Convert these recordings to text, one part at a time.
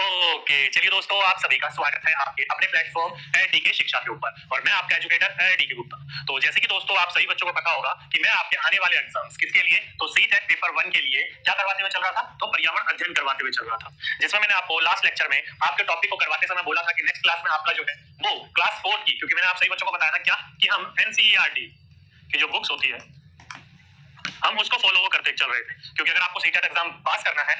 Okay, चलिए दोस्तों, आप सभी का स्वागत है आपके अपने प्लेटफॉर्म डीके शिक्षा के ऊपर और मैं आपका एजुकेटर डीके गुप्ता। तो जैसे कि दोस्तों आप सभी बच्चों को पता होगा कि मैं आपके आने वाले एग्जाम्स किसके लिए, तो सीटेट पेपर 1 के लिए क्या करवाते हुए चल रहा था, तो पर्यावरण अध्ययन करवाते हुए चल रहा था, जिसमें मैंने आपको लास्ट लेक्चर में आपके टॉपिक को करवाते समय बोला था कि नेक्स्ट क्लास में आपका जो है वो क्लास 4 की, क्योंकि मैंने आप सभी बच्चों को बताया था क्या कि हम एनसीईआरटी की जो बुक्स होती है हम उसको फॉलो करते चल रहे थे, क्योंकि अगर आपको सीटेट एग्जाम पास करना है,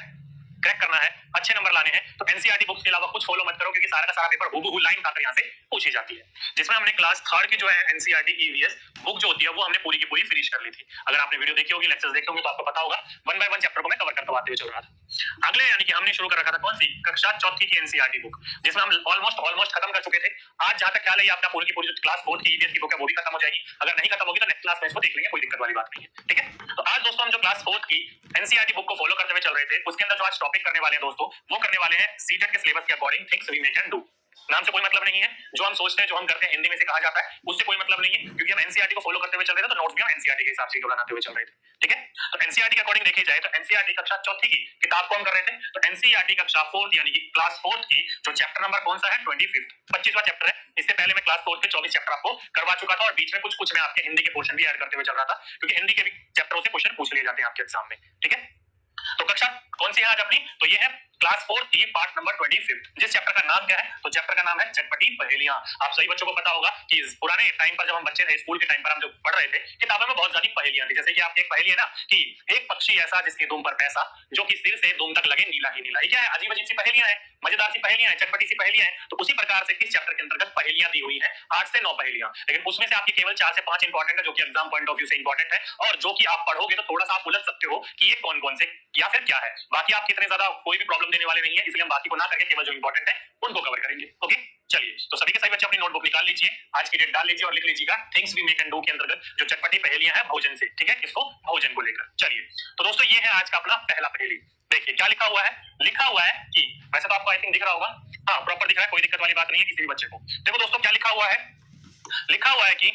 क्रैक करना है, अच्छे नंबर लाने हैं, तो एनसीईआरटी बुक्स के अलावा कुछ फॉलो मत करो, क्योंकि सारा का सारा पेपर हूबहू लाइन खाकर यहाँ से पूछी जाती है। जिसमें हमने क्लास 3 की जो है एनसीईआरटी ईवीएस बुक जो होती है वो हमने पूरी की पूरी फिनिश कर ली थी। अगर आपने वीडियो देखी होगी, लेक्चर्स देखे होंगे, तो आपको पता होगा 1 बाय 1 चैप्टर को मैं कवर करवाते हुए चल रहा था। अगले यानी कि हमने शुरू कर रखा था कौन सी, कक्षा 4 की एनसीईआरटी बुक, जिसमें हम ऑलमोस्ट खत्म कर चुके थे। आज जहां तक ख्याल है आपका पूरी की पूरी जो क्लास 4 की ईवीएस की बुक है वो भी खत्म हो जाएगी। अगर नहीं खत्म होगी तो नेक्स्ट क्लास में इसको देख लेंगे, कोई दिक्कत वाली बात नहीं है, ठीक है। तो आज दोस्तों हम जो क्लास 4 की एनसीईआरटी बुक को फॉलो करते हुए चल रहे थे, उसके अंदर जो आज टॉपिक करने वाले हैं दोस्तों, वो करने वाले हैं सीटेट के सिलेबस के according things we may can do. नाम से कोई मतलब नहीं है, जो हम सोचते हैं, जो हम करते हैं, हिंदी में से कहा जाता है, उससे कोई मतलब नहीं है, क्योंकि हम एनसीईआरटी को फॉलो करते हुए चल रहे थे, तो नोट्स भी हम एनसीईआरटी के हिसाब से बनाते हुए चल रहे थे, ठीक है। तो एनसीईआरटी के अकॉर्डिंग देखी जाए तो एनसीईआरटी कक्षा 4 की किताब को हम कर रहे थे, तो एनसीईआरटी कक्षा 4 यानी कि क्लास 4 की जो चैप्टर नंबर कौन सा है, 25वां चैप्टर है। इससे पहले मैं क्लास 4 के 24 चैप्टर आपको करवा चुका था और बीच में कुछ मैं आपके हिंदी के पोर्शन भी ऐड करते हुए चल रहा था, क्योंकि हिंदी के भी चैप्टरों से क्वेश्चन पूछ लिए जाते हैं आपके एग्जाम में, ठीक है। तो कक्षा कौन सी है आज अपनी, तो ये है क्लास 4 की पार्ट नंबर 25। जिस चैप्टर का नाम क्या है, तो चैप्टर का नाम है चटपटी पहेलियां। आप सभी बच्चों को पता होगा कि पुराने टाइम पर जब हम बच्चे थे, स्कूल के टाइम पर हम जो पढ़ रहे थे, किताबों में बहुत सारी पहेलियां थी। जैसे कि आप एक पहेली है ना कि एक पक्षी ऐसा जिसके दुम पर पैसा, जो कि सिर से दुम तक लगे नीला ही नीला। ये क्या है, अजीब अजीब सी पहेलियां हैं, मजेदार सी पहेलियां हैं, चटपटी सी पहेलियां हैं। तो उसी प्रकार से इस चैप्टर के अंतर्गत पहेलियां दी हुई हैं, 8 से 9 पहेलियां, लेकिन उसमें से आपकी केवल 4 से 5 इंपॉर्टेंट है, जो कि एग्जाम पॉइंट ऑफ व्यू से इंपॉर्टेंट है, और जो कि आप पढ़ोगे तो थोड़ा सा आप उलझ सकते हो कि ये कौन कौन से या फिर क्या है। बाकी आप कितने ज्यादा कोई भी प्रॉब्लम देने वाले नहीं है, इसलिए हम बाकी को ना करके केवल जो इंपॉर्टेंट है उनको कवर करेंगे। ओके, चलिए, तो सभी के सभी बच्चे अपनी नोटबुक निकाल लीजिए, आज की डेट डाल लीजिए और लिख लीजिएगा things we may can do के अंतर्गत जो चटपटी पहेलियां हैं भोजन से, ठीक है, किसको, भोजन को लेकर। चलिए, तो दोस्तों ये है आज का अपना पहला पहेली। देखिए क्या लिखा हुआ है, लिखा हुआ है कि, वैसे तो आपको आई थिंक दिख रहा होगा, हाँ प्रॉपर दिख रहा है, कोई दिक्कत वाली बात नहीं है किसी भी बच्चे को। देखो दोस्तों क्या लिखा हुआ है, लिखा हुआ है कि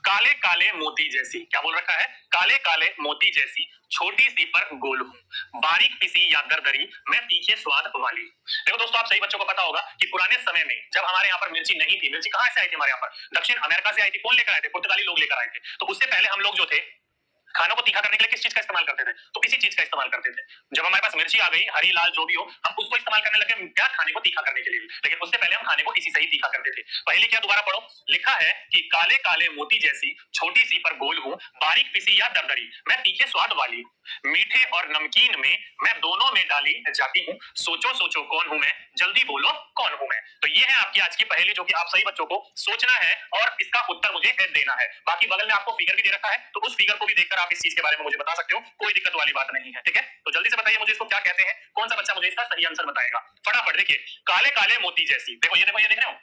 काले काले मोती जैसी, क्या बोल रखा है, काले काले मोती जैसी छोटी सी पर गोल हूं, बारीक पिसी या दरदरी, मैं तीखे स्वाद वाली। देखो दोस्तों आप सही बच्चों को पता होगा कि पुराने समय में जब हमारे यहाँ पर मिर्ची नहीं थी, मिर्ची कहां से आई थी, हमारे यहाँ पर दक्षिण अमेरिका से आई थी। कौन लेकर आए थे, पुर्तगाली लोग लेकर आए थे। तो उससे पहले हम लोग जो थे खानों को तीखा करने के लिए किस चीज का इस्तेमाल करते थे, तो इसी चीज का इस्तेमाल करते थे। जब हमारे पास मिर्ची आ गई, हरी लाल जो भी हो, हम उसको इस्तेमाल करने लगे क्या, खाने को तीखा करने के लिए, लेकिन उससे पहले हम खाने को इसी से ही तीखा करते थे। पहले क्या, दोबारा पढ़ो, लिखा है कि काले काले मोती जैसी छोटी सी पर गोल हूं, बारीक पिसी या दरदरी, मैं तीखे स्वाद वाली, मीठे और नमकीन में मैं दोनों में डाली जाती हूँ, सोचो सोचो कौन हूं मैं, जल्दी बोलो कौन हूं मैं। तो ये है आपकी आज की पहेली, जो कि आप सही बच्चों को सोचना है और इसका उत्तर मुझे देना है। बाकी बगल में आपको फिगर भी दे रखा है, तो उस फिगर को भी देखकर आप इस चीज के बारे में मुझे बता सकते हो, कोई दिक्कत वाली बात नहीं है, ठीक है। तो जल्दी से बताइए मुझे इसको क्या कहते हैं, कौन सा बच्चा मुझे इसका सही आंसर बताएगा, फटाफट। देखिए काले काले मोती जैसी, देखो ये, देखो ये देख रहे हो,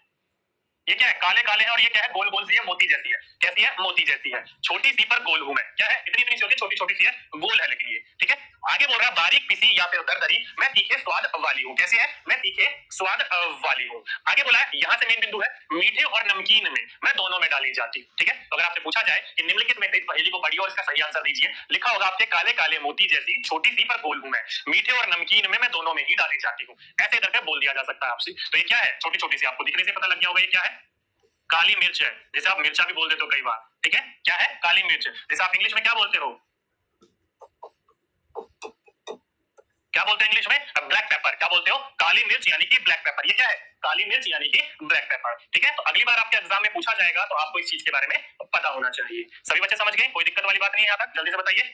ये क्या है, काले काले है, और ये क्या है, गोल गोल सी है, मोती जैसी है। कैसी है, मोती जैसी है, छोटी सी पर गोल हूं मैं, क्या है, इतनी इतनी सी होती है, छोटी छोटी सी है, गोल है लेकिन ये, ठीक है। आगे बोल रहा है बारीक पिसी या फिर दरदरी, मैं तीखे स्वाद वाली हूं, कैसी है, मैं तीखे स्वाद वाली हूं। आगे बोला है, यहां से मेन बिंदु है, मीठे और नमकीन में मैं दोनों में डाली जाती हूं, ठीक है। तो अगर आपसे पूछा जाए कि निम्नलिखित में से इस पहेली को पढ़िए और इसका सही आंसर दीजिए, लिखा होगा आपके काले काले मोती जैसी छोटी सी पर गोल हूं मैं, मीठे और नमकीन में मैं दोनों में ही डाली जाती हूँ, ऐसे करके बोल दिया जा सकता है आपसे। तो ये क्या है, छोटी छोटी सी, आपको दिखने से पता लग गया होगा ये क्या है, काली मिर्च है, जैसे आप मिर्चा भी बोल देते हो कई बार, ठीक है, क्या है, काली मिर्च। जैसे आप इंग्लिश में क्या बोलते हो, क्या बोलते हैं इंग्लिश में, ब्लैक पेपर, क्या बोलते हो, काली मिर्च यानी कि ब्लैक पेपर। ये क्या है, काली मिर्च यानी कि ब्लैक पेपर, ठीक है। तो अगली बार आपके एग्जाम में पूछा जाएगा तो आपको इस चीज के बारे में पता होना चाहिए। सभी बच्चे समझ गए, कोई दिक्कत वाली बात नहीं है यहाँ तक, जल्दी से बताइए,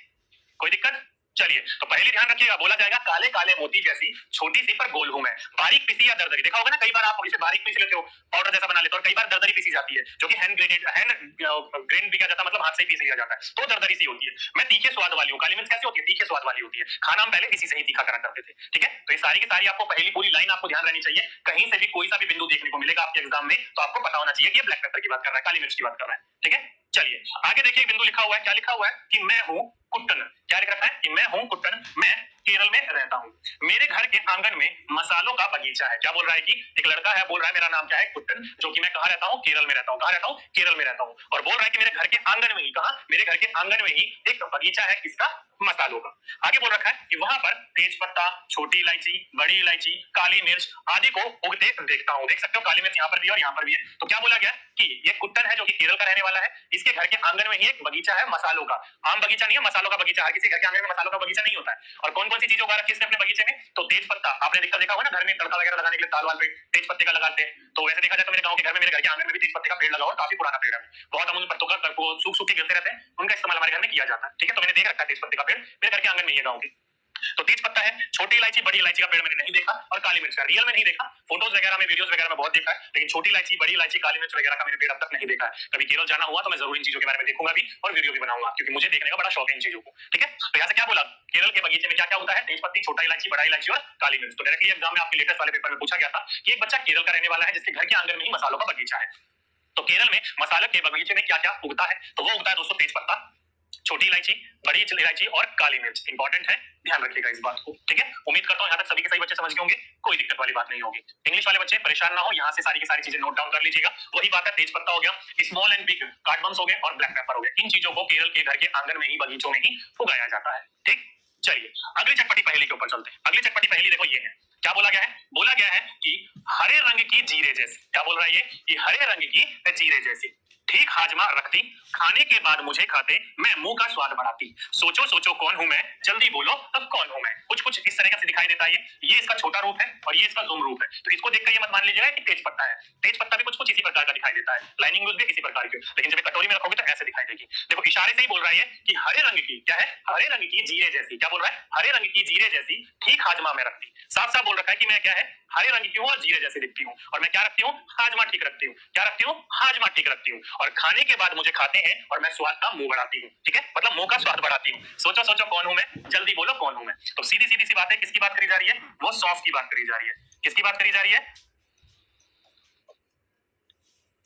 कोई दिक्कत। चलिए, तो पहली ध्यान रखिएगा, बोला जाएगा काले काले मोती जैसी छोटी सी पर गोल हूं मैं, बारीक पिसी या दरदरी। देखा होगा ना, कई बार आप इसे बारीक पीस लेते हो, पाउडर जैसा बना लेते हो, और कई बार दरदरी पीसी जाती है, जो कि हैंड ग्रेन भी किया जाता है, मतलब हाथ से ही पीस लिया जाता है, तो दरदरी सी होती है। मैं तीखे स्वाद वाली हूँ, काली मिर्च कैसी होती है, तीखे स्वाद वाली होती है, खाना हम पहले इसी से ही तीखा करा करते थे, ठीक है। तो ये सारी की सारी आपको पहली पूरी लाइन आपको ध्यान रहनी चाहिए, कहीं से भी कोई सा भी बिंदु देखने को मिलेगा आपके एग्जाम में तो आपको पता होना चाहिए कि ये ब्लैक पेपर की बात कर रहा है, काली मिर्च की बात कर रहा है, ठीक है। चलिए आगे देखिए, बिंदु लिखा हुआ है, क्या लिखा हुआ है कि मैं हूं कुट्टन, क्या लिख रखा है कि मैं हूं कुट्टन, मैं केरल में रहता हूँ। मेरे घर के आंगन में मसालों का बगीचा है। क्या बोल रहा है कि एक लड़का है, बोल रहा है मेरा नाम क्या है, कुट्टन, जो कि मैं कहाँ रहता हूँ, केरल में रहता हूँ। कहाँ रहता हूँ, केरल में रहता हूँ। और बोल रहा है कि मेरे घर के आंगन में ही, कहा, मेरे घर के आंगन में ही एक बगीचा है, किसका, मसालों का। आगे बोल रखा है कि वहां पर तेज पत्ता, छोटी इलायची, बड़ी इलायची, काली मिर्च आदि को उगते देखता हूँ। देख सकते हो काली मिर्च यहाँ पर भी और यहाँ पर भी है। तो क्या बोला गया कि ये कुट्टन है जो कि केरल का रहने वाला है, इसके घर के आंगन में ही एक बगीचा है मसालों का। आम बगीचा नहीं है, मसालों का बगीचा। हर किसी घर के आंगन में मसालों का बगीचा नहीं होता है। और कौन कौन सी चीजें उगा रखी है इसने अपने बगीचे में, तो तेज पत्ता, आपने देखा होगा ना घर में तड़का वगैरह लगाने के लिए ताल वाल पे तेज पत्ते का लगाते हैं। तो वैसे देखा जाए तो मेरे गांव के घर में, मेरे घर के आंगन में भी तेज पत्ते का पेड़ लगा और काफी पुराना पेड़ है, बहुत अमूल्य पत्तों का, सूख सूख के गिरते रहते हैं, उनका इस्तेमाल हमारे घर में किया जाता है। ठीक है, तो मैंने देख रखा है तेज पत्ते का पेड़ मेरे घर के आंगन में ही है गांव के। तो तेज पत्ता है, छोटी इलायची, बड़ी इलायची का पेड़ मैंने नहीं देखा, और काली मिर्च का रियल में नहीं देखा, फोटोज वगैरह में, वीडियोस वगैरह में बहुत देखा है, लेकिन छोटी इलायची, बड़ी इलायची, काली मिर्च वगैरह का मैंने पेड़ अब तक नहीं देखा है। कभी केरल जाना हुआ तो मैं जरूर इन चीजों के बारे में देखूंगा भी और वीडियो भी बनाऊंगा, क्योंकि मुझे देखने का बड़ा शौक है इन चीजों को। ठीक है, तो यहाँ से क्या बोला, केरल के बगीचे में क्या क्या होता है, तेज पत्ती, छोटा इलायची, बड़ा इलायची और काली मिर्च। तो डायरेक्टली एग्जाम में आपके लेटेस्ट वाले पेपर में पूछा गया था कि एक बच्चा केरल का रहने वाला है जिसके घर के आंगन में ही मसालों का बगीचा है। तो केरल में मसाले के बगीचे में क्या क्या उगता है, तो वो उगता है दोस्तों तेज पत्ता, छोटी इलायची, बड़ी इलायची और काली मिर्च। इंपॉर्टेंट है, ध्यान रखिएगा इस बात को। ठीक है, उम्मीद करता हूं यहां तक सभी के सभी बच्चे समझ गए होंगे, कोई दिक्कत वाली बात नहीं होगी। इंग्लिश वाले बच्चे परेशान ना हो, यहां से सारी की सारी चीजें नोट डाउन कर लीजिएगा। वही बात है, तेज पत्ता हो गया, स्मॉल एंड बिग कार्डमम्स हो गए और ब्लैक पेपर हो गया। इन चीजों को केरल के घर के आंगन में ही, बगीचों में ही उगाया जाता है। ठीक, चलिए अगली चटपटी पहेली के ऊपर चलते हैं। अगली चटपटी पहेली देखो ये है, क्या बोला गया है, बोला गया है कि हरे रंग की जीरे जैसी, क्या बोल रहा है ये, कि हरे रंग की जीरे जैसी, ठीक हाजमा रखती, खाने के बाद मुझे खाते, मैं मुंह का स्वाद बढ़ाती, सोचो सोचो कौन हूं मैं, जल्दी बोलो अब कौन हूं मैं। कुछ कुछ इस तरह से दिखाई देता है ये इसका छोटा रूप है और ये इसका ज़ूम रूप है। तो इसको देखकर ये मत मान लीजिएगा कि तेज पत्ता है, तेज पत्ता भी कुछ कुछ इसी प्रकार का दिखाई देता है, लाइनिंग भी इसी प्रकार की, लेकिन जब कटोरी में रखोगे तो ऐसे दिखाई देगी। देखो इशारे से ही बोल रहा है कि हरे रंग की, क्या है, हरे रंग की जीरे जैसी, क्या बोल रहा है, हरे रंग की जीरे जैसी, ठीक हाजमा में रखती। साफ साफ बोल रखा है कि मैं क्या है, हरे रंग की हूं और जीरे जैसी दिखती हूं, और मैं क्या रखती हूं, हाजमा ठीक रखती हूं। क्या रखती हूं, हाजमा ठीक रखती हूं, और खाने के बाद मुझे खाते हैं और मैं स्वाद का मुंह बढ़ाती हूं। ठीक है, मतलब मुंह का स्वाद बढ़ाती हूं, सोचो सोचो कौन हूं मैं, जल्दी बोलो कौन हूं मैं। तो सीधी सीधी सी बात है, किसकी बात करी जा रही है, वो सौंफ की बात करी जा रही है। किसकी बात करी जा रही है,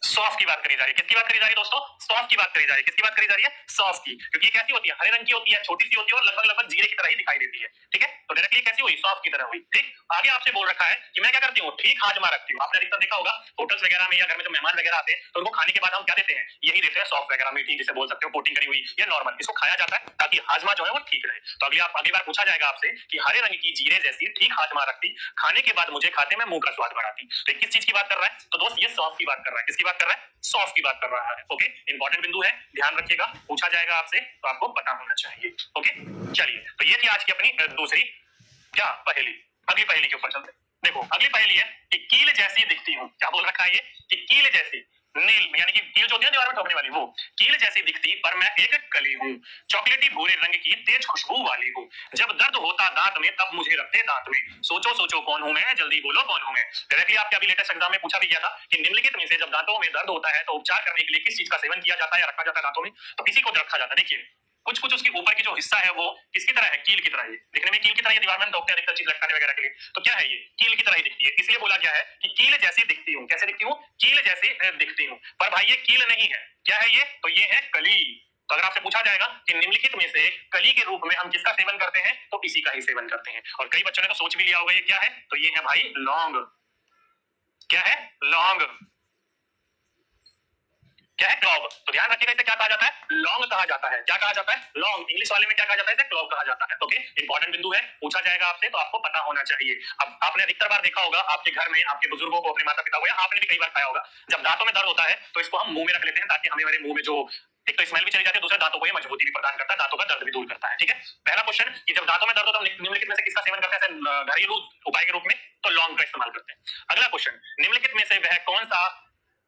सौंफ की बात करी जा रही है। किसकी बात करी जा रही है दोस्तों, सौंफ की बात करी जा रही है। किसकी बात करी जा रही है, सौंफ की, क्योंकि ये कैसी होती है, हरे रंग की होती है, छोटी सी होती है और लगभग लगभग जीरे की तरह ही दिखाई देती है। ठीक है, तो डायरेक्टली कैसी हुई, सौंफ की तरह हुई। ठीक, आगे आपसे बोल रखा है कि मैं क्या करती हूँ, ठीक हाजमा रखती हूँ। आपने अधिकतर देखा होगा होटल्स वगैरह में या घर में जो मेहमान वगैरह आते हैं तो उनको खाने के बाद हम क्या देते हैं, यही देते हैं, सौंफ वगैरह, मीठी जिसे बोल सकते हो, कोटिंग करी हुई या नॉर्मल, इसको खाया जाता है ताकि हाजमा जो है वो ठीक रहे। तो अगली बार पूछा जाएगा आपसे कि हरे रंग की जीरे जैसी, ठीक हाजमा रखती, खाने के बाद मुझे खाते, मैं मुंह का स्वाद बढ़ाती। तो किस चीज की बात कर रहा है, तो दोस्त ये सौंफ की बात कर रहा है। किसकी बात कर रहा है, सौंफ की बात कर रहा है। ओके, इंपॉर्टेंट बिंदु है, ध्यान रखिएगा, पूछा जाएगा आपसे तो आपको पता होना चाहिए। ओके, चलिए तो ये थी आज की अपनी दूसरी क्या पहेली। अगली पहेली के ऊपर चलते हैं। देखो अगली पहेली है कि कील जैसी दिखती हूँ। क्या बोल रखा है ये, कि कील जैसी, नील यानी कि कील जो होती है दीवार में ठोकने वाली, वो कील जैसी दिखती पर मैं एक कली हूँ, चॉकलेटी भूरे रंग की तेज खुशबू वाली हूँ, जब दर्द होता दांत में तब मुझे रखते दांत में, सोचो सोचो कौन हूं मैं, जल्दी बोलो कौन हूं मैं। डायरेक्टली आपके अभी लेटेस्ट एग्जाम में पूछा भी गया था कि निम्नलिखित में से जब दांतों में दर्द होता है तो उपचार करने के लिए किस चीज का सेवन किया जाता है या रखा जाता है दांतों में, तो किसी को रखा जाता है। देखिए कुछ कुछ उसके ऊपर की जो हिस्सा है वो किसकी तरह है, कील की तरह है, दिखने में कील की तरह ये दीवार में ठोकते हैं अधिकतर चीज लटकाने वगैरह के लिए, तो क्या है ये, कील की तरह ही दिखती है, इसलिए बोला गया है कि कील जैसी दिखती हूँ। कैसे दिखती हूँ, कील जैसी दिखती हूँ। पर भाई ये कील नहीं है, क्या है ये, तो ये है कली। तो अगर आपसे पूछा जाएगा कि निम्नलिखित में से कली के रूप में हम किसका सेवन करते हैं, तो इसी का ही सेवन करते हैं। और कई बच्चों ने तो सोच भी लिया होगा ये क्या है, तो ये है भाई लौंग। क्या है, लौंग। क्या है, क्लॉव। तो ध्यान रखिएगा इसे क्या कहा जाता है, लौंग कहा जाता है। क्या कहा जाता है, लौंग। इंग्लिश वाले में क्या कहा जाता है, इसे क्लॉव कहा जाता है। ओके, इंपॉर्टेंट बिंदु है, पूछा जाएगा आपसे तो आपको पता होना चाहिए। अब आपने अधिकतर बार देखा होगा आपके घर में आपके बुजुर्गों को, अपने माता पिता को, या आपने भी कई बार खाया होगा, जब दांतों में दर्द होता है तो इसको हम मुंह में रख लेते हैं ताकि हमारे मुंह में जो एक तो स्मेल भी चली जाती है, दूसरे दांतों को ये मजबूती भी प्रदान करता है, दांतों का दर्द भी दूर करता है। ठीक है, पहला क्वेश्चन कि जब दांतों में दर्द होता है तो निम्नलिखित में से किसका सेवन करते हैं घरेलू उपाय के रूप में, तो लौंग का इस्तेमाल करते हैं। अगला क्वेश्चन, निम्नलिखित में से वह कौन सा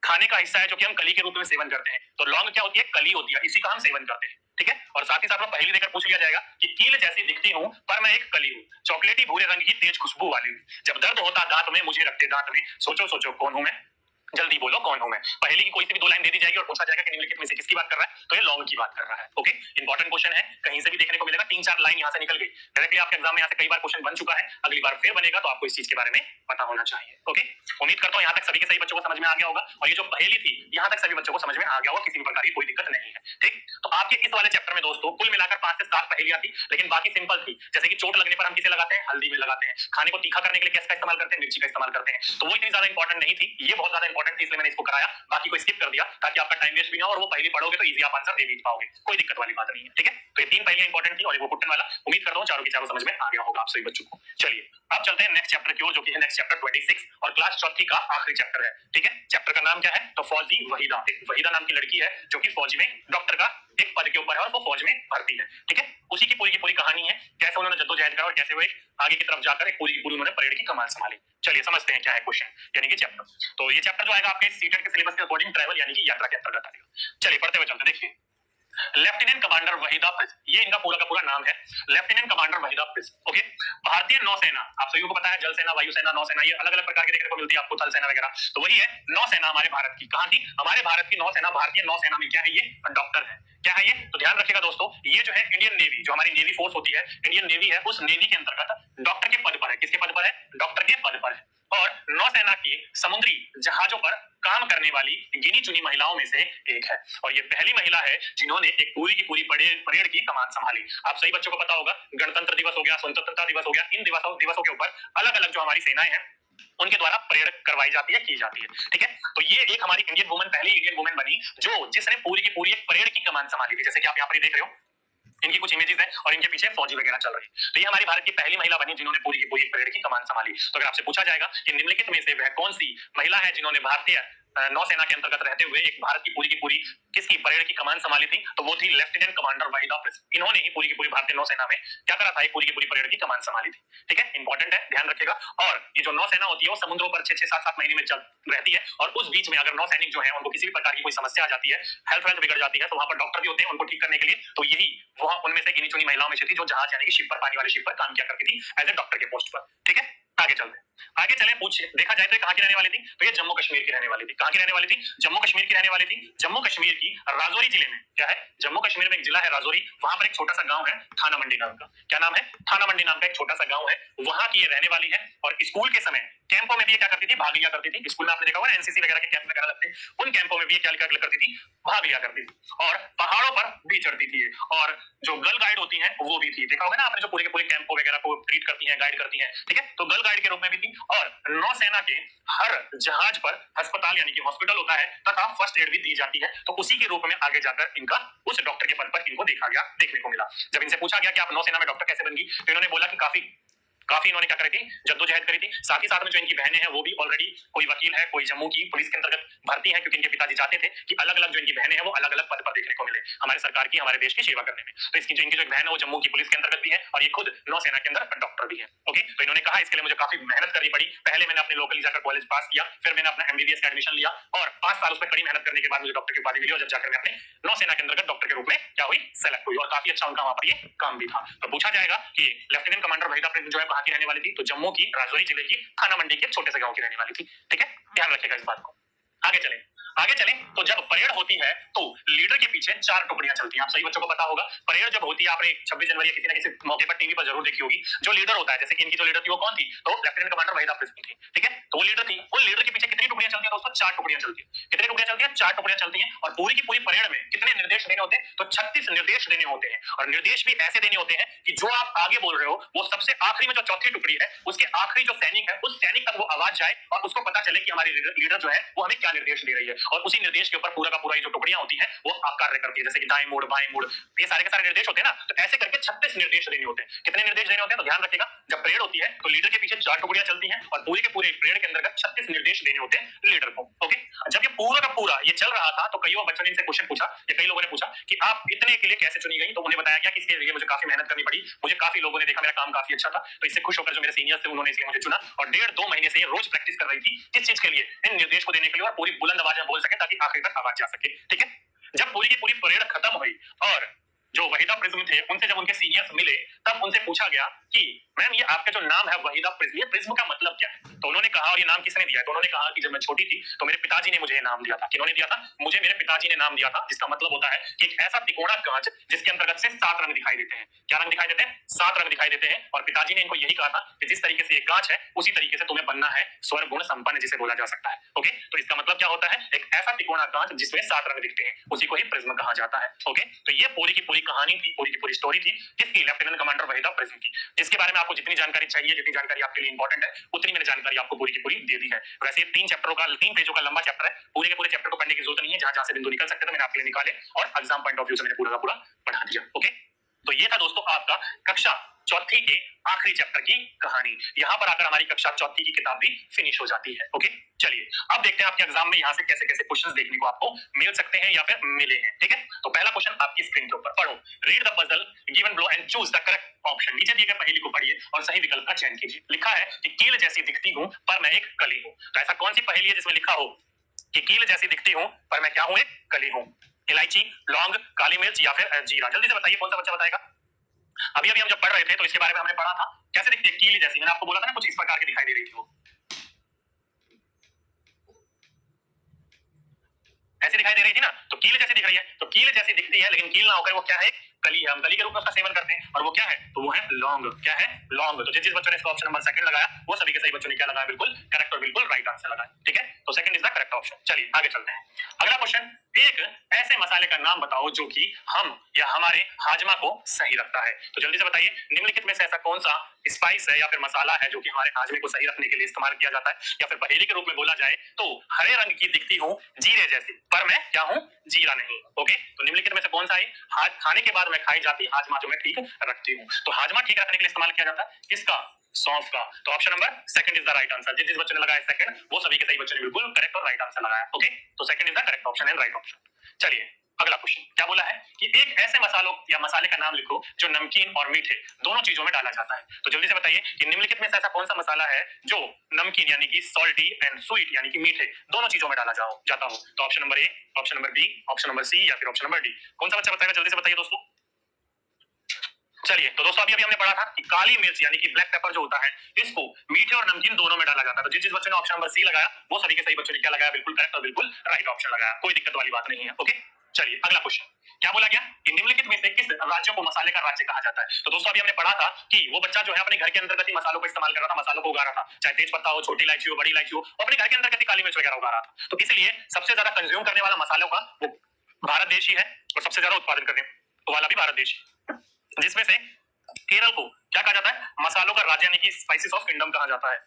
खाने का हिस्सा है जो कि हम कली के रूप में सेवन करते हैं, तो लौंग क्या होती है, कली होती है, इसी का हम सेवन करते हैं। ठीक है, और साथ ही साथ में पहली देकर पूछ लिया जाएगा कि कील जैसी दिखती हूं पर मैं एक कली हूं, चॉकलेटी भूरे रंग की तेज खुशबू वाली हूं, जब दर्द होता दांत में मुझे रखते दांत में, सोचो सोचो कौन हूं मैं। जल्दी बोलो कौन हूं मैं। पहले की कोई सी भी दो लाइन दे दी जाएगी और पूछा जाएगा कि निम्नलिखित में से किसकी बात कर रहा है, तो ये लॉन्ग की बात कर रहा है। ओके, इंपॉर्टेंट क्वेश्चन है, कहीं से भी देखने को मिलेगा। 3-4 लाइन यहां से निकल गई डायरेक्टली आपके एग्जाम में। यहां से कई बार क्वेश्चन बन चुका है, अगली बार फिर बनेगा, तो आपको इस चीज के बारे में पता होना चाहिए। ओके, उम्मीद करता हूं यहां तक सभी के सभी बच्चों को समझ में आ गया होगा, और ये जो पहेली थी यहां तक सभी बच्चों को समझ में आ गया होगा, किसी भी प्रकार की कोई दिक्कत नहीं है। ठीक, तो आपके इस वाले चैप्टर में दोस्तों कुल मिलाकर 5 से 7 पहेलियां थी, लेकिन बाकी सिंपल थी। जैसे कि चोट लगने पर हम किसे लगाते हैं, हल्दी में लगाते हैं। खाने को तीखा करने के लिए किसका इस्तेमाल करते हैं, मिर्ची का इस्तेमाल करते हैं। तो वो इतनी ज्यादा इंपॉर्टेंट नहीं थी, ये बहुत ज्यादा इंपॉर्टेंट थी, इसलिए मैंने इसको कराया। बाकी को स्किप कर दिया ताकि आपका टाइम वेस्ट भी ना हो, और वो पहली पढ़ोगे तो इजी आप आंसर दे भी पाओगे, कोई दिक्कत वाली बात नहीं है। ठीक है, तो ये 3 पहेलियां इंपॉर्टेंट थी और एक वो कुट्टन वाला। उम्मीद करता हूं चारों की चारों समझ में आ गया होगा आप सभी बच्चों को। चलिए अब चलते हैं नेक्स्ट चैप्टर की ओर, जो कि है नेक्स्ट चैप्टर 26 और क्लास चौथी का आखिरी चैप्टर है। ठीक है, चैप्टर का नाम क्या है, तो फौजी वहीदा। वहीदा नाम की लड़की है जो कि फौज में डॉक्टर का एक पद के ऊपर है और वो फौज में भर्ती है। ठीक है, उसी की पूरी कहानी है, कैसे उन्होंने जद्दोजहद करा और कैसे वो आगे की तरफ जाकर एक पूरी की पूरी उन्होंने परेड की कमान संभाली। चलिए समझते हैं क्या है क्वेश्चन, यानी कि चैप्टर। तो ये चैप्टर जो आएगा आपके सीटेट के सिलेबस के अकॉर्डिंग ट्रैवल यानी कि यात्रा के अंतर्गत आएगा। चलिए पढ़ते हुए चलते, देखिए लेफ्टिनेंट कमांडर वहीदा प्रिंस, ये इनका पूरा का पूरा नाम है, lieutenant commander Waheeda Prince. Okay, भारतीय नौसेना, आप सभी को पता है जल सेना, वायुसेना, नौसेना, ये अलग अलग प्रकार के देखने को मिलती है आपको, थल सेना वगैरह। तो वही है नौसेना हमारे भारत की। कहां की, हमारे भारत की नौसेना, भारतीय नौसेना में क्या है, ये डॉक्टर है। क्या है ये, तो ध्यान रखिएगा दोस्तों, ये जो है इंडियन नेवी, जो हमारी नेवी फोर्स होती है, इंडियन नेवी है, उस नेवी के अंतर्गत डॉक्टर के पद पर है। किसके पद पर है, डॉक्टर के पद पर है। और नौसेना की समुद्री जहाजों पर काम करने वाली गिनी चुनी महिलाओं में से एक है, और ये पहली महिला है जिन्होंने एक पूरी की पूरी परेड की कमान संभाली। आप सही बच्चों को पता होगा, गणतंत्र दिवस हो गया, स्वतंत्रता दिवस हो गया, इन दिवसों के ऊपर अलग अलग जो हमारी सेनाएं हैं उनके द्वारा परेड करवाई जाती है, की जाती है। ठीक है, तो ये एक हमारी इंडियन वुमेन, पहली इंडियन वुमेन बनी जो जिसने पूरी की पूरी एक परेड की कमान संभाली थी। जैसे कि आप यहाँ पर देख रहे हो, इनकी कुछ इमेजेस हैं और इनके पीछे फौजी वगैरह चल रही है। तो ये हमारी भारत की पहली महिला बनी जिन्होंने पूरी की पूरी परेड की कमान संभाली। तो अगर आपसे पूछा जाएगा कि निम्नलिखित में से वह कौन सी महिला है जिन्होंने भारतीय नौसेना के अंतर्गत रहते हुए एक भारत की पूरी किसकी परेड की कमान संभाली थी, तो वो थी लेफ्टिनेंट कमांडर वहीदा प्रिंस। इन्होंने ही पूरी की पूरी भारतीय नौसेना में क्या करा था, पूरी की पूरी परेड की कमान संभाली थी। ठीक है, इंपॉर्टेंट है, ध्यान रखिएगा। और ये जो नौसेना होती है वो समुद्रों पर 6-6, 7-7 महीने में चल रहती है, और उस बीच में अगर नौसैनिक जो है उनको किसी भी प्रकार की कोई समस्या आ जाती है, हेल्थ बिगड़ जाती है, तो वहां पर डॉक्टर भी होते हैं उनको ठीक करने के लिए। तो यही वह उनमें से गिनी चुनी महिलाओं में से थी जो जहाज यानी कि शिप पर, पानी वाले शिप पर काम किया करती थी एज ए डॉक्टर के पोस्ट पर। ठीक है, आगे चलते हैं। आगे चले, पूछ देखा जाए तो कहां की रहने वाली थी, तो ये जम्मू कश्मीर की रहने वाली थी। कहां की रहने वाली थी, जम्मू कश्मीर की रहने वाली थी। जम्मू कश्मीर की राजौरी जिले में, क्या है, जम्मू कश्मीर में एक जिला है राजौरी, वहां पर एक छोटा सा गांव है थाना मंडी नाम का। क्या नाम है, थाना मंडी नाम का एक छोटा सा गांव है, वहां की ये रहने वाली है। और स्कूल के समय कैंपों में भी ये क्या करती थी, भाग लिया करती थी। स्कूल में आपने देखा होगा एनसीसी वगैरह के कैंप वगैरह लगते हैं, उन कैंपों में भी ये क्या करती थी, भाग लिया करती थी। और पहाड़ों पर भी चढ़ती थी, और जो गर्ल गाइड होती हैं वो भी थी। देखा होगा ना आपने, जो पूरे के पूरे कैंपों वगैरह को ट्रीट करती हैं, गाइड करती हैं। ठीक है, तो गर्ल गाइड के रूप में भी थी। और नौसेना के हर जहाज पर अस्पताल यानी कि हॉस्पिटल होता है तथा फर्स्ट एड भी दी जाती है, तो उसी के रूप में आगे जाकर इनका उस डॉक्टर के पद पर इनको देखने को मिला। जब इनसे पूछा गया कि आप नौसेना में डॉक्टर कैसे बन गई, तो इन्होंने बोला कि काफी इन्होंने क्या करी थी, जद्दोजहद करी थी। साथ ही साथ में जो इनकी बहनें हैं वो भी ऑलरेडी कोई वकील है, कोई जम्मू की पुलिस के अंतर्गत भर्ती है, क्योंकि इनके पिताजी चाहते थे कि अलग अलग जो इनकी बहनें हैं वो अलग अलग पद पर देखने को मिले हमारे सरकार की, हमारे देश की सेवा करने में। तो इसकी जो बहन है वो जम्मू की पुलिस के अंतर्गत भी है, और ये खुद नौसेना के अंदर डॉक्टर भी है। ओके, तो इन्होंने कहा इसके लिए मुझे काफी मेहनत करनी पड़ी। पहले मैंने अपने लोकली जाकर कॉलेज पास किया, फिर मैंने अपना एमबीबीएस का एडमिशन लिया, और 5 साल उसमें कड़ी मेहनत करने के बाद मुझे डॉक्टर की उपाधि मिली, और जब जाकर मैं अपने नौसेना के अंतर्गत डॉक्टर के रूप में क्या हुई, सेलेक्ट हुई, और काफी अच्छा उनका वहां पर ये काम भी था। तो पूछा जाएगा कि लेफ्टिनेंट कमांडर वहीदा प्रिंस जो है कहां की रहने वाली थी, तो जम्मू की राजौरी जिले की थाना मंडी के छोटे से गांव की रहने वाली थी। ठीक है, ध्यान रखिएगा इस बात को। आगे चलें तो जब परेड होती है तो लीडर के पीछे 4 टुकड़ियां चलती हैं। आप सही बच्चों को पता होगा, परेड जब होती है, आपने 26 जनवरी किसी न किसी मौके पर टीवी पर जरूर देखी होगी। जो लीडर होता है, जैसे कि इनकी जो लीडर थी वो कौन थी, तो लेफ्टिनेंट कमांडर वहीदा प्रिंस थी। ठीक है, तो वो लीडर थी, उन लीडर के पीछे कितनी टुकड़ियां चलती हैं दोस्तों, 4 टुकड़ियां चलती हैं। कितनी टुकड़ियां चलती हैं, 4 टुकड़ियां चलती हैं। और पूरी की पूरी परेड में कितने निर्देश देने होते हैं, तो 36 निर्देश देने होते हैं। और निर्देश भी ऐसे देने होते हैं कि जो आप आगे बोल रहे हो वो सबसे आखिरी में जो चौथी टुकड़ी है उसके आखिरी जो सैनिक है उस सैनिक तक वो आवाज जाए और उसको पता चले कि हमारी लीडर जो है वो हमें क्या निर्देश दे रही है, और उसी निर्देश के ऊपर पूरा का पूरा जो टुकड़ियां होती हैं वो कार्य करती है। जैसे कि दाएं मुड़, बाएं मुड़, ये सारे के सारे निर्देश होते हैं ना, तो ऐसे करके 36 निर्देश देने होते हैं। कितने निर्देश देने होते हैं, तो ध्यान रखिएगा, जब परेड होती है तो लीडर के पीछे 4 टुकड़ियां चलती हैं, और पूरे के पूरे परेड के अंतर्गत 36 निर्देश देने होते हैं लीडर को। ओके, जब ये पूरा का पूरा ये चल रहा था तो कई बच्चों ने इनसे क्वेश्चन पूछा, या कई लोगों ने पूछा कि आप इतने के लिए कैसे चुनी गई, तो उन्हें बताया गया कि इसके लिए मुझे काफी मेहनत करनी पड़ी, मुझे काफी लोगों ने देखा मेरा काम काफी अच्छा था, तो इससे खुश होकर जो मेरे सीनियर्स थे उन्होंने इसलिए मुझे चुना, और 1.5-2 महीने से ये रोज प्रैक्टिस कर रही थी किस चीज के लिए, इन निर्देश को देने के लिए, और पूरी बुलंद आवाज में बोल सके ताकि आखिर तक आवाज जा सके। ठीक है, जब पूरी की पूरी परेड खत्म हुई और जो वहीदा प्रिज्म थे उनसे जब उनके सीनियर्स मिले तब उनसे पूछा गया कि मैम ये आपका जो नाम है वहीदा प्रिज्म, ये प्रिज्म का मतलब क्या है? तो उन्होंने कहा, और ये नाम किसने दिया है? तो उन्होंने कहा कि जब मैं छोटी थी तो मेरे पिताजी ने मुझे ये नाम दिया था। किन्होंने दिया था? मुझे मेरे पिताजी ने नाम दिया था, जिसका मतलब होता है कि एक ऐसा तिकोना कांच जिसके अंतर्गत से 7 रंग दिखाई देते हैं। क्या रंग दिखाई देते हैं? 7 रंग दिखाई देते हैं। और पिताजी ने इनको यही कहा था कि जिस तरीके से ये कांच है उसी तरीके से तुम्हें बनना है स्वर गुण संपन्न, जिसे बोला जा सकता है। ओके, तो इसका मतलब क्या होता है? एक ऐसा तिकोना कांच जिसमें 7 रंग दिखते हैं, उसी को ही प्रिज्म कहा जाता है। ओके, तो ये पूरी की पूरी कहानी थी, पूरी की पूरी स्टोरी थी किसकी? लेफ्टिनेंट कमांडर वहीदा प्रिज्म की, जिसके बारे में आपको जितनी जानकारी चाहिए, जितनी जानकारी आपके लिए इंपॉर्टेंट है, उतनी मैंने जानकारी आपको पूरी की पूरी दे दी है। वैसे 3 पेजों का लंबा चैप्टर है, पूरे के पूरे चैप्टर को पढ़ने की जरूरत नहीं है, जहां जहां से बिंदु निकल सकते थे मैंने आपके लिए निकाले और एग्जाम पॉइंट ऑफ व्यू से मैंने पूरा का पूरा पढ़ा दिया। ओके, तो ये था दोस्तों आपका कक्षा चौथी के आखिरी चैप्टर की कहानी। यहां पर आकर हमारी कक्षा चौथी की किताब भी फिनिश हो जाती है। ओके, चलिए अब देखते हैं आपके एग्जाम में यहां से कैसे कैसे क्वेश्चंस देखने को आपको मिल सकते हैं या फिर मिले हैं। ठीक है, तो पहला क्वेश्चन आपकी स्क्रीन के ऊपर पढ़ो। Read the puzzle given below and choose the correct option. नीचे दिए गए पहेली को पढ़िए और सही विकल्प का चयन कीजिए। लिखा है कि कील जैसी दिखती हूं पर मैं एक कली हूं। तो ऐसा कौन सी पहेली है जिसमें लिखा हो कि कील जैसी दिखती हूं पर मैं क्या हूं? एक कली हूं। इलायची, लौंग, काली मिर्च या फिर जीरा? जल्दी से बताइए, कौन सा बच्चा बताएगा? अभी अभी हम जब पढ़ रहे थे तो इसके बारे में हमने पढ़ा था, कैसे दिखती है? कीली जैसी। मैंने आपको बोला था ना, कुछ इस प्रकार की दिखाई दे रही थी वो, ऐसी दिखाई दे रही थी ना, तो कील जैसी दिख रही है। तो कील जैसी दिखती है लेकिन कील ना होकर वो क्या है? कली है। हम कली के रूप में उसका सेवन करते हैं और वो क्या है? तो वो है लौंग। क्या है? लौंग। तो जिस जिस बच्चों ने इसका ऑप्शन नंबर सेकंड लगाया वो सभी के सही बच्चों ने क्या लगाया? बिल्कुल करेक्ट और बिल्कुल राइट आंसर लगाया। ठीक है, तो second is the correct option. चलिए आगे चलते हैं। अगला क्वेश्चन, एक ऐसे मसाले का नाम बताओ जो कि हम या हमारे हाजमा को सही रखता है। तो जल्दी से बताइए, निम्नलिखित में से ऐसा कौन सा स्पाइस है या फिर मसाला है जो कि हमारे हाजमे को सही रखने के लिए इस्तेमाल किया जाता है? या फिर पहेली के रूप में बोला जाए तो हरे रंग की दिखती हूं जीरे जैसी पर मैं क्या हूं? जीरा नहीं। ओके, तो निम्नलिखित में से कौन सा है खाने के बाद में खाई जाती हाजमा जो मैं ठीक रखती हूं? तो हाजमा ठीक रखने के लिए इस्तेमाल किया जाता है किसका? सौंफ का। तो option number second is the right answer. जिस जिस बच्चे ने लगाया सेकंड वो सभी के सही बच्चों ने बिल्कुल करेक्ट और राइट आंसर लगाया। ओके, तो second is the correct option and right option. चलिए अगला क्वेश्चन क्या बोला है कि एक ऐसे मसालों या मसाले का नाम लिखो जो नमकीन और मीठे दोनों चीजों में डाला जाता है। तो जल्दी से बताइए कि निम्नलिखित में से ऐसा कौन सा मसाला है जो नमकीन यानी कि सॉल्टी एंड स्वीट यानी कि मीठे दोनों चीजों में डाला जाता हो? तो option number A, option number B, option number C या फिर ऑप्शन नंबर डी? कौन सा बच्चा बताएगा? जल्दी से बताइए दोस्तों। चलिए, तो दोस्तों अभी अभी हमने पढ़ा था कि काली मिर्च यानी कि ब्लैक पेपर जो होता है इसको मीठे और नमकीन दोनों में डाला जाता है। तो जिस जिस बच्चों ने ऑप्शन नंबर सी लगाया वो सभी के सही बच्चों ने क्या लगाया? बिल्कुल करेक्ट और बिल्कुल राइट ऑप्शन लगाया। कोई दिक्कत वाली बात नहीं है। ओके, चलिए अगला क्वेश्चन क्या बोला गया कि निम्नलिखित में से किस राज्य को मसाले का राज्य कहा जाता है? तो दोस्तों अभी हमने पढ़ा था कि वो बच्चा जो है अपने घर के अंतर्गत ही मसालों को इस्तेमाल कर रहा था, मसालों को उगा रहा था, चाहे तेज पत्ता हो, छोटी इलायची हो, बड़ी इलायची हो, अपने घर के अंतर्गत ही काली मिर्च वगैरह उगा रहा था। तो इसलिए सबसे ज्यादा कंज्यूम करने वाला मसालों का वो भारत देश ही है और सबसे ज्यादा उत्पादन करने वाला भी भारत देश, जिसमें से केरल को क्या कहा जाता है? मसालों का राज्य यानी कि स्पाइसेस ऑफ किंगडम कहा जाता है।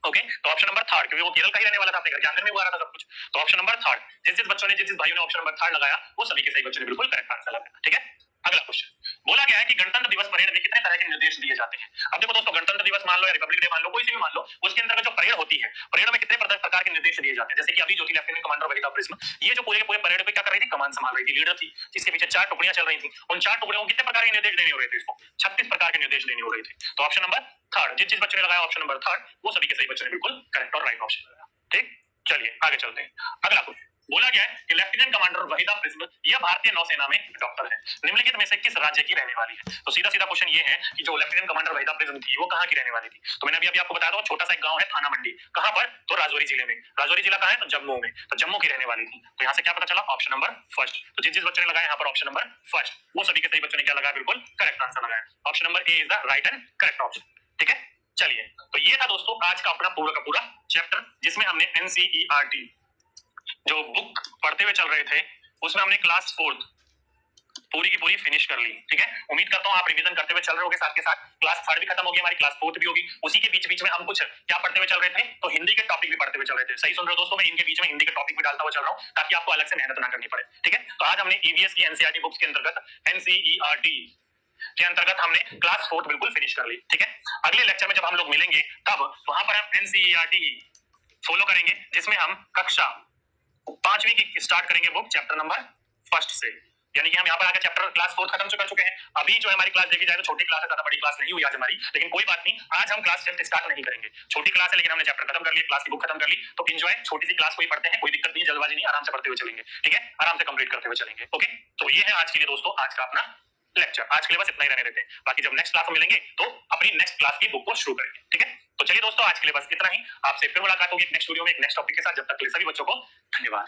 ओके, तो ऑप्शन नंबर थर्ड, क्योंकि वो केरल का ही रहने वाला था, अपने घर के आंगन में उगा रहा था सब कुछ। तो ऑप्शन नंबर थर्ड, जिस जिस बच्चों ने जिस जिस भाइयों ने ऑप्शन नंबर थर्ड लगाया वो सभी के सही बच्चों ने बिल्कुल करेक्ट आंसर लगाया। ठीक है, अगला क्वेश्चन बोला गया है कि गणतंत्र दिवस परेड में कितने तरह के निर्देश दिए जाते हैं? अब देखो दोस्तों, गणतंत्र दिवस मान लो या रिपब्लिक डे मान लो, कोई से भी मान लो, उसके अंतर्गत जो परेड होती है, परेड में कितने प्रकार के निर्देश दिए जाते हैं? जैसे कि अभी जो कि लेफ्टिनेंट कमांडर वहीदा प्रिज्म ये जो पूरे के पूरे परेड पे क्या कर रही थी? कमान संभाल रही थी, लीडर थी, जिसके पीछे 4 टुकड़ियां चल रही थी। उन 4 टुकड़ियों को कितने प्रकार के निर्देश देने हो रहे थे? इसको 36 प्रकार के निर्देश देने हो रहे थे। तो ऑप्शन नंबर थर्ड, जिस जिस बच्चे ने लगाया ऑप्शन नंबर थर्ड वो सभी के सही बच्चों ने बिल्कुल करेक्ट और राइट ऑप्शन लगाया। ठीक, चलिए आगे चलते हैं। अगला क्वेश्चन बोला गया है कि लेफ्टिनेंट कमांडर वहीदा प्रिज्म यह भारतीय नौसेना में डॉक्टर है, निम्नलिखित में से किस राज्य की रहने वाली है? तो सीधा सीधा क्वेश्चन ये है कि जो लेफ्टिनेंट कमांडर वहीदा प्रिज्म थी वो कहां की रहने वाली थी? तो मैंने अभी अभी आपको बताया था, छोटा सा एक गांव है थाना मंडी, कहां पर? तो राजौरी जिले में। राजौरी जिला कहां है? तो जम्मू में। तो जम्मू की रहने वाली थी। तो यहाँ से क्या पता चला? Option number first. तो जिस जिस बच्चे ने लगाया यहाँ पर ऑप्शन नंबर फर्स्ट वो सभी के सही बच्चों ने क्या लगाया? बिल्कुल करेक्ट आंसर लगाया। Option number A is the right and correct option. ठीक है, चलिए तो ये था दोस्तों आज का अपना पूरा का पूरा चैप्टर, जिसमें हमने एनसीईआरटी जो बुक पढ़ते हुए चल रहे थे उसमें हमने क्लास 4 पूरी की पूरी फिनिश कर ली। ठीक है, उम्मीद करता हूं आप रिवीजन करते हुए चल रहे होगे, साथ के साथ क्लास 3 भी खत्म होगी, हमारी क्लास 4 भी होगी। उसी के बीच बीच में हम कुछ क्या पढ़ते हुए चल रहे थे? तो हिंदी के टॉपिक भी पढ़ते हुए चल रहे थे। सही सुन रहे हो दोस्तों, मैं इनके बीच में हिंदी के टॉपिक भी डालता हुआ चल रहा हूं ताकि आपको अलग से मेहनत ना करनी पड़े। ठीक है, तो आज हमने ईवीएस की एनसीईआरटी बुक्स के अंतर्गत एनसीईआरटी के अंतर्गत हमने क्लास 4 बिल्कुल फिनिश कर ली। ठीक है, अगले लेक्चर में जब हम लोग मिलेंगे तब वहां पर हम एनसीईआरटी फॉलो करेंगे, जिसमें हम कक्षा 5वीं की स्टार्ट करेंगे बुक चैप्टर नंबर फर्स्ट से। यानी कि हम यहाँ पर आकर चैप्टर क्लास 4 खत्म कर चुके हैं। अभी जो हमारी क्लास देखी जाए तो छोटी क्लास है, ज्यादा बड़ी क्लास नहीं हुई आज हमारी, लेकिन कोई बात नहीं, आज हम क्लास 5 स्टार्ट नहीं करेंगे। छोटी क्लास है लेकिन हमने चैप्टर खत्म कर लिया, क्लास की बुक खत्म कर ली, तो एंजॉय, छोटी सी क्लास को ही पढ़ते हैं, कोई दिक्कत नहीं, जल्दबाजी नहीं, आराम से पढ़ते हुए चलेंगे। ठीक है, आराम से कंप्लीट करते हुए चलेंगे। ओके, तो ये है आज के लिए दोस्तों आज का अपना लेक्चर। आज के लिए बस इतना ही रहने देते हैं, बाकी जब नेक्स्ट क्लास में मिलेंगे तो अपनी नेक्स्ट क्लास की बुक को शुरू करेंगे, ठीक है। तो चलिए दोस्तों, आज के लिए बस इतना ही। आपसे फिर मुलाकात होगी एक नेक्स्ट वीडियो में एक नेक्स्ट टॉपिक के साथ। जब तक के लिए सभी बच्चों को धन्यवाद।